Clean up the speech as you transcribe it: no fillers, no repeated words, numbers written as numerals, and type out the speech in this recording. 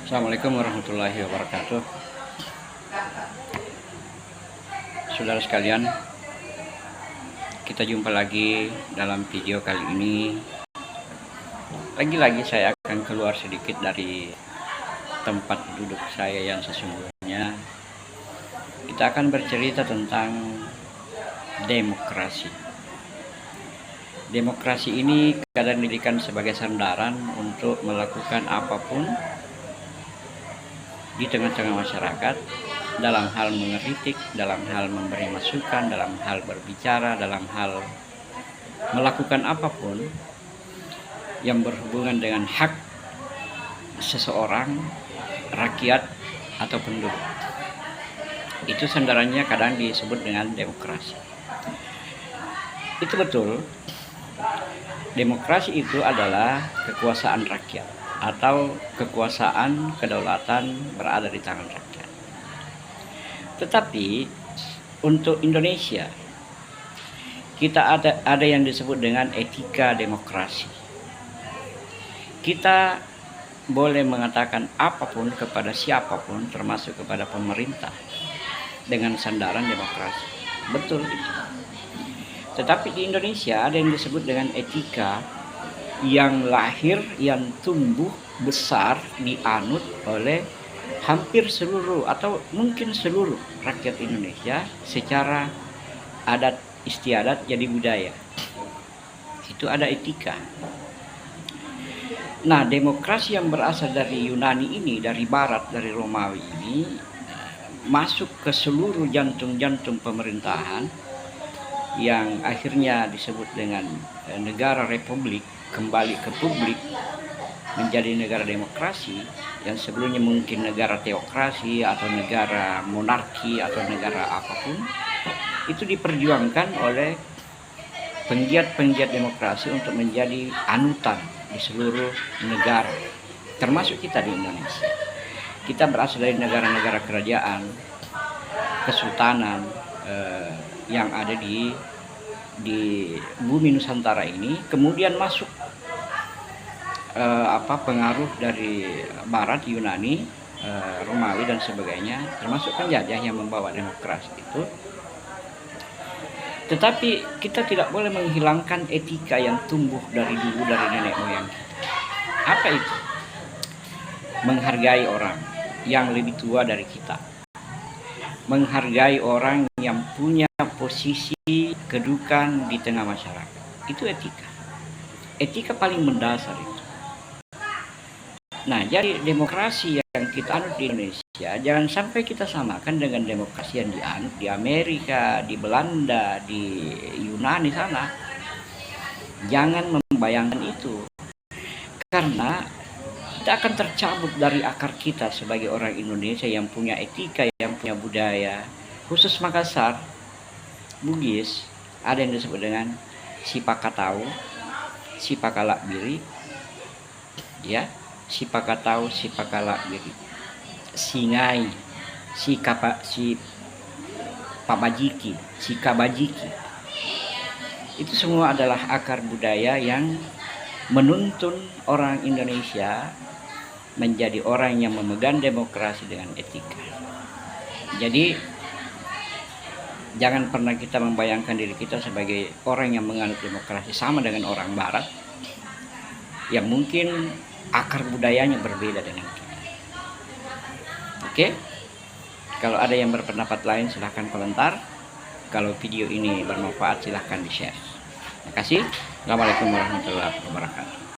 Assalamualaikum warahmatullahi wabarakatuh. Saudara sekalian, kita jumpa lagi dalam video kali ini. Lagi-lagi saya akan keluar sedikit dari tempat duduk saya yang sesungguhnya. Kita akan bercerita tentang demokrasi. Demokrasi ini kadang dijadikan sebagai sandaran untuk melakukan apapun di tengah-tengah masyarakat, dalam hal mengkritik, dalam hal memberi masukan, dalam hal berbicara, dalam hal melakukan apapun yang berhubungan dengan hak seseorang, rakyat, atau penduduk. Itu sandarannya kadang disebut dengan demokrasi. Itu betul. Demokrasi itu adalah kekuasaan rakyat atau kekuasaan kedaulatan berada di tangan rakyat. Tetapi untuk Indonesia kita ada yang disebut dengan etika demokrasi. Kita boleh mengatakan apapun kepada siapapun, termasuk kepada pemerintah, dengan sandaran demokrasi. Betul itu. Tetapi di Indonesia ada yang disebut dengan etika yang lahir, yang tumbuh besar, dianut oleh hampir seluruh atau mungkin seluruh rakyat Indonesia secara adat istiadat jadi budaya. Itu ada etika. Nah, demokrasi yang berasal dari Yunani ini, dari Barat, dari Romawi ini, masuk ke seluruh jantung-jantung pemerintahan yang akhirnya disebut dengan negara republik, kembali ke publik menjadi negara demokrasi yang sebelumnya mungkin negara teokrasi atau negara monarki atau negara apapun. Itu diperjuangkan oleh penggiat-penggiat demokrasi untuk menjadi anutan di seluruh negara, termasuk kita di Indonesia. Kita berasal dari negara-negara kerajaan, kesultanan yang ada di bumi Nusantara ini, kemudian masuk pengaruh dari Barat, Yunani, Romawi dan sebagainya, termasuk penjajah yang membawa demokrasi itu. Tetapi kita tidak boleh menghilangkan etika yang tumbuh dari dulu, dari nenek moyang kita. Apa itu? Menghargai orang yang lebih tua dari kita, menghargai orang yang punya posisi kedudukan di tengah masyarakat. Itu etika. Etika paling mendasar itu. Nah, jadi demokrasi yang kita anut di Indonesia jangan sampai kita samakan dengan demokrasi yang dianut di Amerika, di Belanda, di Yunani sana. Jangan membayangkan itu, karena kita akan tercabut dari akar kita sebagai orang Indonesia yang punya etika, yang punya budaya. Khusus Makassar, Bugis, ada yang disebut dengan Sipakatau, Sipakalakbiri, ya, Sipakatau, Sipakalakbiri, Singai, Papajiki, Sikabajiki. Itu semua adalah akar budaya yang menuntun orang Indonesia menjadi orang yang memegang demokrasi dengan etika. Jadi jangan pernah kita membayangkan diri kita sebagai orang yang menganut demokrasi sama dengan orang Barat yang mungkin akar budayanya berbeda dengan kita. Oke? Kalau ada yang berpendapat lain silahkan komentar. Kalau video ini bermanfaat silahkan di-share. Terima kasih. Assalamualaikum warahmatullahi wabarakatuh.